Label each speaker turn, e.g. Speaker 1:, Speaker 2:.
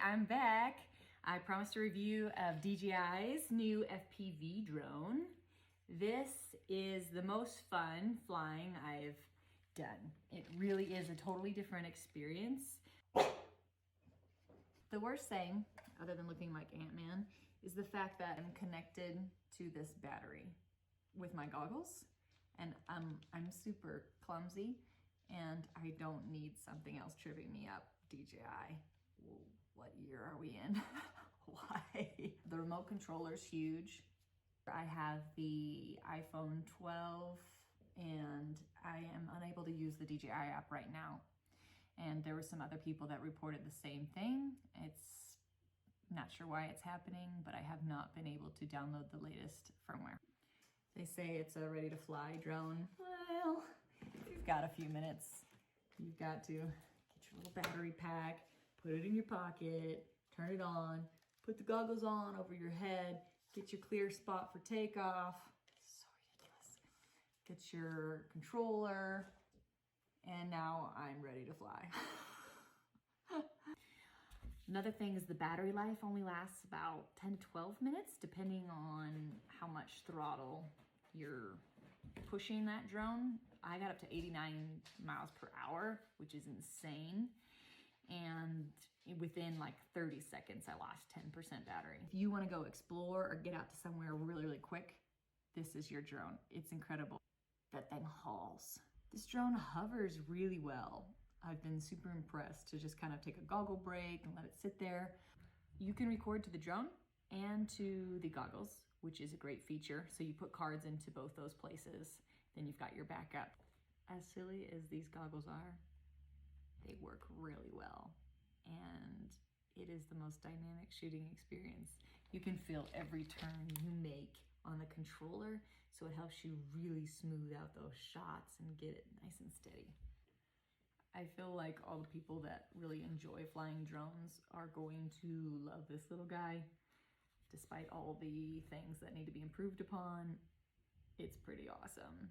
Speaker 1: I'm back. I promised a review of DJI's new FPV drone. This is the most fun flying I've done. It really is a totally different experience. The worst thing, other than looking like Ant-Man, is the fact that I'm connected to this battery with my goggles, and I'm super clumsy, and I don't need something else tripping me up. DJI, what year are we in? Why? The remote controller's huge. I have the iPhone 12 and I am unable to use the DJI app right now. And there were some other people that reported the same thing. It's not sure why it's happening, but I have not been able to download the latest firmware. They say it's a ready to fly drone. Well, if you've got a few minutes, you've got to get your little battery pack, put it in your pocket, turn it on, put the goggles on over your head, get your clear spot for takeoff. So ridiculous. Get your controller, and now I'm ready to fly. Another thing is the battery life only lasts about 10 to 12 minutes, depending on how much throttle you're pushing that drone. I got up to 89 miles per hour, which is insane. And within like 30 seconds, I lost 10% battery. If you want to go explore or get out to somewhere really, really quick, this is your drone. It's incredible. That thing hauls. This drone hovers really well. I've been super impressed to just kind of take a goggle break and let it sit there. You can record to the drone and to the goggles, which is a great feature. So you put cards into both those places, then you've got your backup. As silly as these goggles are, they work really well, and it is the most dynamic shooting experience. You can feel every turn you make on the controller, so it helps you really smooth out those shots and get it nice and steady. I feel like all the people that really enjoy flying drones are going to love this little guy. Despite all the things that need to be improved upon, it's pretty awesome.